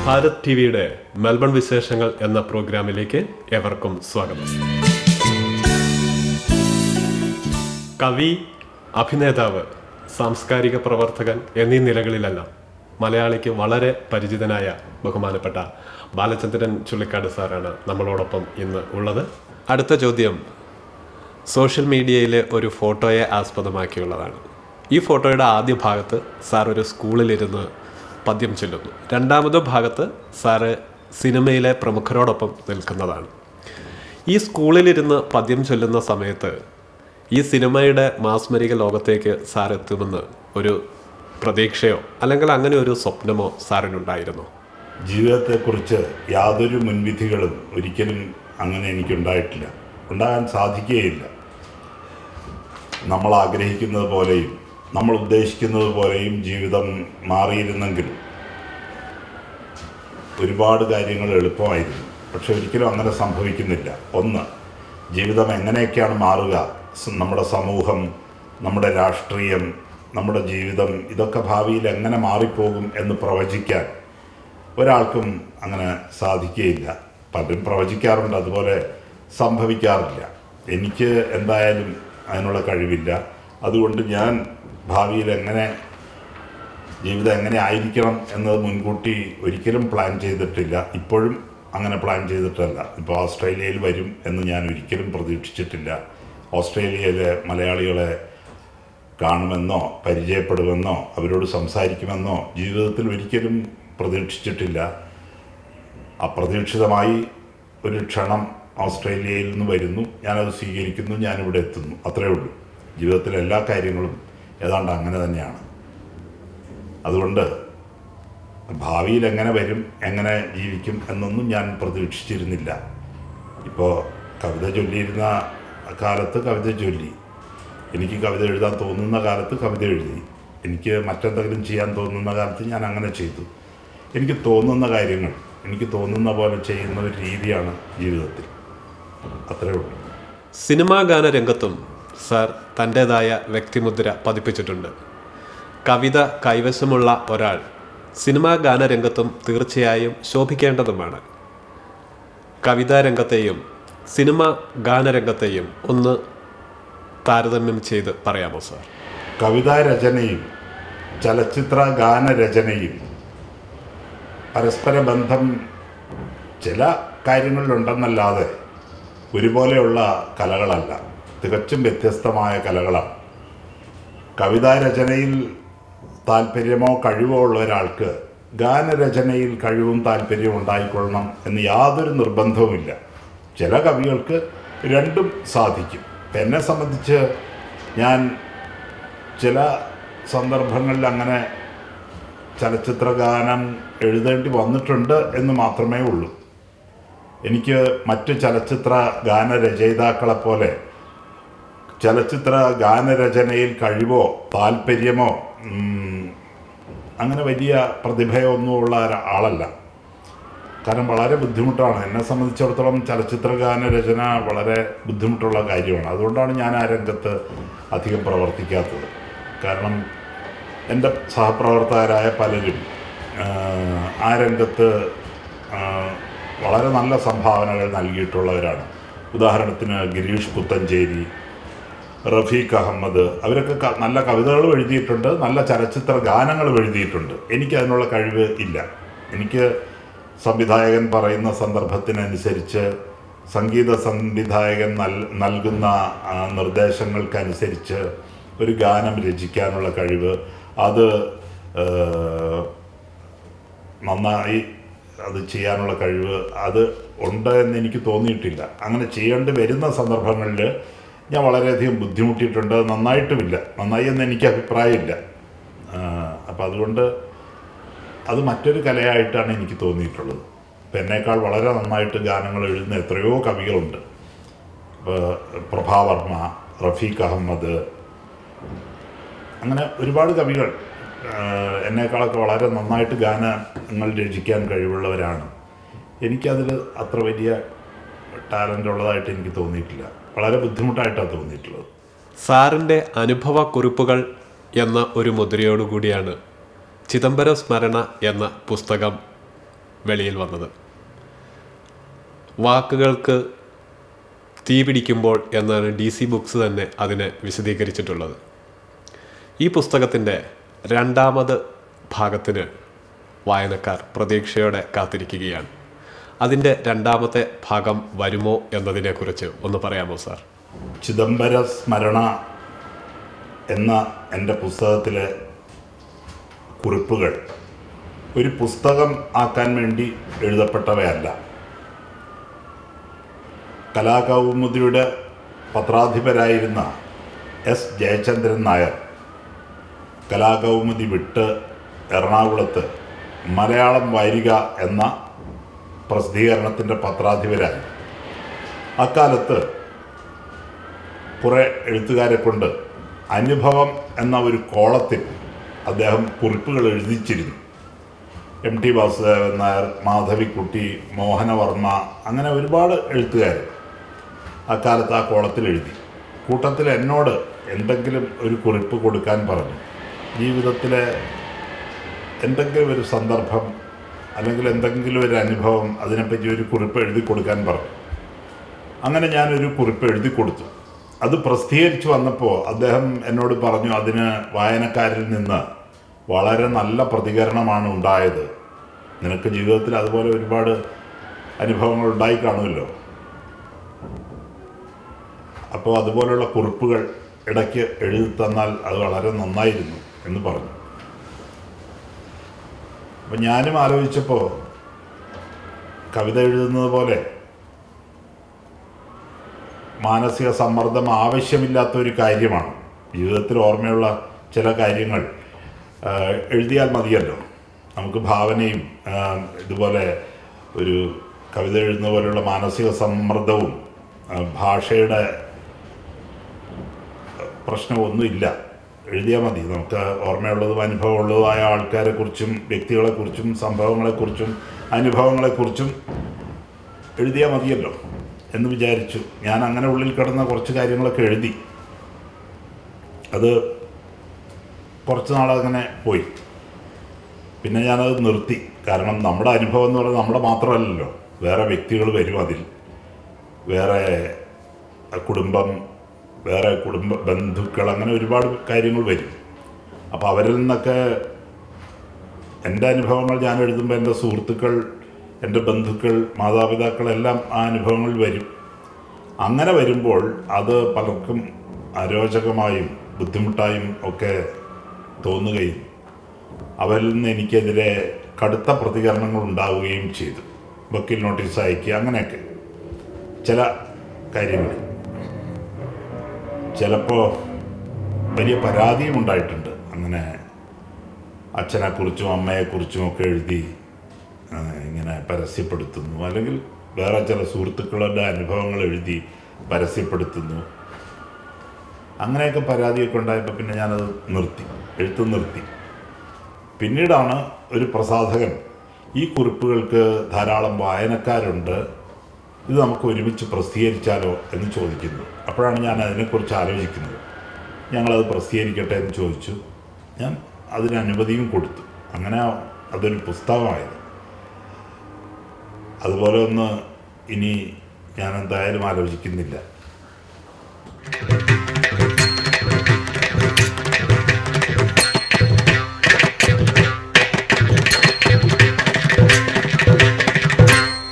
ഭാരത് ടിവിയുടെ മെൽബൺ വിശേഷങ്ങൾ എന്ന പ്രോഗ്രാമിലേക്ക് ഏവർക്കും സ്വാഗതം. കവി, അഭിനേതാവ്, സാംസ്കാരിക പ്രവർത്തകൻ എന്നീ നിലകളിലെല്ലാം മലയാളിക്ക് വളരെ പരിചിതനായ ബഹുമാനപ്പെട്ട ബാലചന്ദ്രൻ ചുള്ളിക്കാട് സാറാണ് നമ്മളോടൊപ്പം ഇന്ന് ഉള്ളത്. അടുത്ത ചോദ്യം സോഷ്യൽ മീഡിയയിലെ ഒരു ഫോട്ടോയെ ആസ്പദമാക്കിയുള്ളതാണ്. ഈ ഫോട്ടോയുടെ ആദ്യ ഭാഗത്ത് സാർ ഒരു സ്കൂളിലിരുന്ന് പദ്യം ചൊല്ലുന്നു. രണ്ടാമത്തെ ഭാഗത്ത് സാറ് സിനിമയിലെ പ്രമുഖരോടൊപ്പം നിൽക്കുന്നതാണ്. ഈ സ്കൂളിലിരുന്ന് പദ്യം ചൊല്ലുന്ന സമയത്ത് ഈ സിനിമയുടെ മാസ്മരിക ലോകത്തേക്ക് സാർ എത്തുമെന്ന് ഒരു പ്രതീക്ഷയോ അല്ലെങ്കിൽ അങ്ങനെ ഒരു സ്വപ്നമോ സാറിനുണ്ടായിരുന്നോ? ജീവിതത്തെക്കുറിച്ച് യാതൊരു മുൻവിധികളും ഒരിക്കലും അങ്ങനെ എനിക്കുണ്ടായിട്ടില്ല, ഉണ്ടാകാൻ സാധിക്കുകയില്ല. നമ്മൾ ആഗ്രഹിക്കുന്നത് പോലെയും നമ്മൾ ഉദ്ദേശിക്കുന്നത് പോലെയും ജീവിതം മാറിയിരുന്നെങ്കിൽ ഒരുപാട് കാര്യങ്ങൾ എളുപ്പമായിരുന്നു. പക്ഷെ ഒരിക്കലും അങ്ങനെ സംഭവിക്കുന്നില്ല. ഒന്ന്, ജീവിതം എങ്ങനെയൊക്കെയാണ് മാറുക, നമ്മുടെ സമൂഹം, നമ്മുടെ രാഷ്ട്രീയം, നമ്മുടെ ജീവിതം, ഇതൊക്കെ ഭാവിയിൽ എങ്ങനെ മാറിപ്പോകും എന്ന് പ്രവചിക്കാൻ ഒരാൾക്കും അങ്ങനെ സാധിക്കുകയില്ല. പലരും പ്രവചിക്കാറുണ്ട്, അതുപോലെ സംഭവിക്കാറില്ല. എനിക്ക് എന്തായാലും അതിനുള്ള കഴിവില്ല. അതുകൊണ്ട് ഞാൻ ഭാവിയിൽ ജീവിതം എങ്ങനെ ആയിരിക്കണം എന്നത് മുൻകൂട്ടി ഒരിക്കലും പ്ലാൻ ചെയ്തിട്ടില്ല. ഇപ്പോഴും അങ്ങനെ പ്ലാൻ ചെയ്തിട്ടല്ല. ഇപ്പോൾ ഓസ്ട്രേലിയയിൽ വരും എന്ന് ഞാൻ ഒരിക്കലും പ്രതീക്ഷിച്ചിട്ടില്ല. ഓസ്ട്രേലിയയിലെ മലയാളികളെ കാണുമെന്നോ പരിചയപ്പെടുമെന്നോ അവരോട് സംസാരിക്കുമെന്നോ ജീവിതത്തിൽ ഒരിക്കലും പ്രതീക്ഷിച്ചിട്ടില്ല. അപ്രതീക്ഷിതമായി ഒരു ക്ഷണം ഓസ്ട്രേലിയയിൽ നിന്ന് വരുന്നു, ഞാനത് സ്വീകരിക്കുന്നു, ഞാനിവിടെ എത്തുന്നു, അത്രയേ ഉള്ളൂ. ജീവിതത്തിലെ എല്ലാ കാര്യങ്ങളും ഏതാണ്ട് അങ്ങനെ തന്നെയാണ്. അതുകൊണ്ട് ഭാവിയിൽ എങ്ങനെ വരും, എങ്ങനെ ജീവിക്കും എന്നൊന്നും ഞാൻ പ്രതീക്ഷിച്ചിരുന്നില്ല. ഇപ്പോൾ കവിത ചൊല്ലിയിരുന്ന കാലത്ത് കവിത ചൊല്ലി, എനിക്ക് കവിത എഴുതാൻ തോന്നുന്ന കാലത്ത് കവിത എഴുതി, എനിക്ക് മറ്റെന്തെങ്കിലും ചെയ്യാൻ തോന്നുന്ന കാലത്ത് ഞാൻ അങ്ങനെ ചെയ്തു. എനിക്ക് തോന്നുന്ന കാര്യങ്ങൾ എനിക്ക് തോന്നുന്ന പോലെ ചെയ്യുന്ന ഒരു രീതിയാണ് ജീവിതത്തിൽ, അത്രയേ ഉള്ളൂ. സിനിമാ ഗാന രംഗത്തും സാർ തൻ്റേതായ വ്യക്തിമുദ്ര പതിപ്പിച്ചിട്ടുണ്ട്. കവിത കൈവശമുള്ള ഒരാൾ സിനിമാ ഗാനരംഗത്തും തീർച്ചയായും ശോഭിക്കേണ്ടതുമാണ്. കവിതാ രംഗത്തെയും സിനിമ ഗാനരംഗത്തെയും ഒന്ന് താരതമ്യം ചെയ്ത് പറയാമോ സാർ? കവിതാ രചനയും ചലച്ചിത്ര ഗാനരചനയും പരസ്പര ബന്ധം ചില കാര്യങ്ങളിലുണ്ടെന്നല്ലാതെ ഒരുപോലെയുള്ള കലകളല്ല, തികച്ചും വ്യത്യസ്തമായ കലകളാണ്. കവിതാരചനയിൽ താല്പര്യമോ കഴിവോ ഉള്ള ഒരാൾക്ക് ഗാനരചനയിൽ കഴിവും താല്പര്യവും ഉണ്ടായിക്കൊള്ളണം എന്ന് യാതൊരു നിർബന്ധവുമില്ല. ചില കവികൾക്ക് രണ്ടും സാധിക്കും. എന്നെ സംബന്ധിച്ച് ഞാൻ ചില സന്ദർഭങ്ങളിൽ അങ്ങനെ ചലച്ചിത്ര ഗാനം എഴുതേണ്ടി വന്നിട്ടുണ്ട് എന്ന് മാത്രമേ ഉള്ളൂ. എനിക്ക് മറ്റ് ചലച്ചിത്ര ഗാനരചയിതാക്കളെപ്പോലെ ചലച്ചിത്ര ഗാനരചനയിൽ കഴിവോ താല്പര്യമോ അങ്ങനെ വലിയ പ്രതിഭയോ ഒന്നുമുള്ള ആളല്ല. കാരണം വളരെ ബുദ്ധിമുട്ടാണ്. എന്നെ സംബന്ധിച്ചിടത്തോളം ചലച്ചിത്ര ഗാനരചന വളരെ ബുദ്ധിമുട്ടുള്ള കാര്യമാണ്. അതുകൊണ്ടാണ് ഞാൻ ആ രംഗത്ത് അധികം പ്രവർത്തിക്കാത്തത്. കാരണം എൻ്റെ സഹപ്രവർത്തകരായ പലരും ആ രംഗത്ത് വളരെ നല്ല സംഭാവനകൾ നൽകിയിട്ടുള്ളവരാണ്. ഉദാഹരണത്തിന് ഗിരീഷ് പുത്തഞ്ചേരി, റഫീഖ് അഹമ്മദ്, അവരൊക്കെ നല്ല കവിതകളും എഴുതിയിട്ടുണ്ട്, നല്ല ചലച്ചിത്ര ഗാനങ്ങളും എഴുതിയിട്ടുണ്ട്. എനിക്കതിനുള്ള കഴിവ് ഇല്ല. എനിക്ക് സംവിധായകൻ പറയുന്ന സന്ദർഭത്തിനനുസരിച്ച്, സംഗീത സംവിധായകൻ നൽകുന്ന നിർദ്ദേശങ്ങൾക്കനുസരിച്ച് ഒരു ഗാനം രചിക്കാനുള്ള കഴിവ്, അത് നന്നായി അത് ചെയ്യാനുള്ള കഴിവ് അത് ഉണ്ട് എന്ന് എനിക്ക് തോന്നിയിട്ടില്ല. അങ്ങനെ ചെയ്യേണ്ടി വരുന്ന സന്ദർഭങ്ങളിൽ ഞാൻ വളരെയധികം ബുദ്ധിമുട്ടിയിട്ടുണ്ട്. നന്നായിട്ടുമില്ല, നന്നായി എന്ന് എനിക്ക് അഭിപ്രായമില്ല. അപ്പോൾ അതുകൊണ്ട് അത് മറ്റൊരു കലയായിട്ടാണ് എനിക്ക് തോന്നിയിട്ടുള്ളത്. ഇപ്പം എന്നേക്കാൾ വളരെ നന്നായിട്ട് ഗാനങ്ങൾ എഴുതുന്ന എത്രയോ കവികളുണ്ട്. പ്രഭാവർമ്മ, റഫീഖ് അഹമ്മദ്, അങ്ങനെ ഒരുപാട് കവികൾ എന്നേക്കാളൊക്കെ വളരെ നന്നായിട്ട് ഗാനങ്ങൾ രചിക്കാൻ കഴിവുള്ളവരാണ്. എനിക്കതിൽ അത്ര വലിയ ടാലൻ്റ് ഉള്ളതായിട്ട് എനിക്ക് തോന്നിയിട്ടില്ല. വളരെ ബുദ്ധിമുട്ടായിട്ടാണ് തോന്നിയിട്ടുള്ളത്. സാറിൻ്റെ അനുഭവക്കുറിപ്പുകൾ എന്ന ഒരു മുദ്രയോടുകൂടിയാണ് ചിദംബരം സ്മരണ എന്ന പുസ്തകം വെളിയിൽ വന്നത്. വാക്കുകൾക്ക് തീ പിടിക്കുമ്പോൾ എന്നാണ് DC ബുക്സ് തന്നെ അതിനെ വിശദീകരിച്ചിട്ടുള്ളത്. ഈ പുസ്തകത്തിൻ്റെ രണ്ടാമത് ഭാഗത്തിന് വായനക്കാർ പ്രതീക്ഷയോടെ കാത്തിരിക്കുകയാണ്. അതിൻ്റെ രണ്ടാമത്തെ ഭാഗം വരുമോ എന്നതിനെക്കുറിച്ച് ഒന്ന് പറയാമോ സാർ? ചിദംബര സ്മരണ എന്ന എൻ്റെ പുസ്തകത്തിലെ കുറിപ്പുകൾ ഒരു പുസ്തകം ആക്കാൻ വേണ്ടി എഴുതപ്പെട്ടവയല്ല. കലാകൗമുദിയുടെ പത്രാധിപരായിരുന്ന S. ജയചന്ദ്രൻ നായർ കലാകൗമുദി വിട്ട് എറണാകുളത്ത് മലയാളം വാരിക എന്ന പ്രസിദ്ധീകരണത്തിൻ്റെ പത്രാധിപരായി. അക്കാലത്ത് കുറേ എഴുത്തുകാരെ കൊണ്ട് അനുഭവം എന്ന ഒരു കോളത്തിൽ അദ്ദേഹം കുറിപ്പുകൾ എഴുതിച്ചിരുന്നു. MT വാസുദേവൻ നായർ, മാധവിക്കുട്ടി, മോഹനവർമ്മ, അങ്ങനെ ഒരുപാട് എഴുത്തുകാർ അക്കാലത്ത് ആ കോളത്തിൽ എഴുതി. കൂട്ടത്തിൽ എന്നോട് എന്തെങ്കിലും ഒരു കുറിപ്പ് കൊടുക്കാൻ പറഞ്ഞു. ജീവിതത്തിലെ എന്തെങ്കിലും ഒരു സന്ദർഭം അല്ലെങ്കിൽ എന്തെങ്കിലും ഒരു അനുഭവം, അതിനെപ്പറ്റി ഒരു കുറിപ്പ് എഴുതി കൊടുക്കാൻ പറഞ്ഞു. അങ്ങനെ ഞാനൊരു കുറിപ്പ് എഴുതി കൊടുത്തു. അത് പ്രസിദ്ധീകരിച്ച് വന്നപ്പോൾ അദ്ദേഹം എന്നോട് പറഞ്ഞു, അതിന് വായനക്കാരിൽ നിന്ന് വളരെ നല്ല പ്രതികരണമാണ് ഉണ്ടായത്. നിനക്ക് ജീവിതത്തിൽ അതുപോലെ ഒരുപാട് അനുഭവങ്ങൾ ഉണ്ടായി കാണുമല്ലോ, അപ്പോൾ അതുപോലെയുള്ള കുറിപ്പുകൾ ഇടയ്ക്ക് എഴുതി തന്നാൽ അത് വളരെ നന്നായിരുന്നു എന്ന് പറഞ്ഞു. അപ്പം ഞാനും ആലോചിച്ചപ്പോൾ കവിത എഴുതുന്നത് പോലെ മാനസിക സമ്മർദ്ദം ആവശ്യമില്ലാത്തൊരു കാര്യമാണ്. ജീവിതത്തിൽ ഓർമ്മയുള്ള ചില കാര്യങ്ങൾ എഴുതിയാൽ മതിയല്ലോ. നമുക്ക് ഭാവനയും ഇതുപോലെ ഒരു കവിത എഴുതുന്ന പോലെയുള്ള മാനസിക സമ്മർദ്ദവും ഭാഷയുടെ പ്രശ്നമൊന്നുമില്ല. എഴുതിയാൽ മതി. നമുക്ക് ഓർമ്മയുള്ളതും അനുഭവമുള്ളതുമായ ആൾക്കാരെക്കുറിച്ചും വ്യക്തികളെക്കുറിച്ചും സംഭവങ്ങളെക്കുറിച്ചും അനുഭവങ്ങളെക്കുറിച്ചും എഴുതിയാൽ മതിയല്ലോ എന്ന് വിചാരിച്ചു. ഞാൻ അങ്ങനെ ഉള്ളിൽ കിടന്ന കുറച്ച് കാര്യങ്ങളൊക്കെ എഴുതി. അത് കുറച്ച് നാളങ്ങനെ പോയി. പിന്നെ ഞാനത് നിർത്തി. കാരണം നമ്മുടെ അനുഭവം എന്ന് പറയുന്നത് നമ്മുടെ മാത്രമല്ലല്ലോ, വേറെ വ്യക്തികൾ വരും അതിൽ, വേറെ കുടുംബം, വേറെ ബന്ധുക്കൾ, അങ്ങനെ ഒരുപാട് കാര്യങ്ങൾ വരും. അപ്പോൾ അവരിൽ നിന്നൊക്കെ എൻ്റെ അനുഭവങ്ങൾ ഞാൻ എഴുതുമ്പോൾ എൻ്റെ സുഹൃത്തുക്കൾ, എൻ്റെ ബന്ധുക്കൾ, മാതാപിതാക്കളെല്ലാം ആ അനുഭവങ്ങളിൽ വരും. അങ്ങനെ വരുമ്പോൾ അത് പലർക്കും അരോചകമായും ബുദ്ധിമുട്ടായും ഒക്കെ തോന്നുകയും അവരിൽ നിന്ന് എനിക്കെതിരെ കടുത്ത പ്രതികരണങ്ങൾ ഉണ്ടാവുകയും ചെയ്തു. വക്കീൽ നോട്ടീസ് അയക്കുക, അങ്ങനെയൊക്കെ ചില കാര്യങ്ങൾ. ചിലപ്പോൾ വലിയ പരാതിയും ഉണ്ടായിട്ടുണ്ട്. അങ്ങനെ അച്ഛനെക്കുറിച്ചും അമ്മയെക്കുറിച്ചും ഒക്കെ എഴുതി ഇങ്ങനെ പരസ്യപ്പെടുത്തുന്നു, അല്ലെങ്കിൽ വേറെ ചില സുഹൃത്തുക്കളുടെ അനുഭവങ്ങൾ എഴുതി പരസ്യപ്പെടുത്തുന്നു. അങ്ങനെയൊക്കെ പരാതിയൊക്കെ ഉണ്ടായപ്പോൾ പിന്നെ ഞാനത് നിർത്തി, എഴുത്ത് നിർത്തി. പിന്നീടാണ് ഒരു പ്രസാധകൻ ഈ കുറിപ്പുകൾക്ക് ധാരാളം വായനക്കാരുണ്ട്, ഇത് നമുക്ക് ഒരുമിച്ച് പ്രസിദ്ധീകരിച്ചാലോ എന്ന് ചോദിക്കുന്നു. അപ്പോഴാണ് ഞാൻ അതിനെക്കുറിച്ച് ആലോചിക്കുന്നത്. ഞങ്ങളത് പ്രസിദ്ധീകരിക്കട്ടെ എന്ന് ചോദിച്ചു. ഞാൻ അതിന് അനുമതിയും കൊടുത്തു. അങ്ങനെ അതൊരു പുസ്തകമായത്. അതുപോലെ ഒന്ന് ഇനി ഞാൻ എന്തായാലും ആലോചിക്കുന്നില്ല.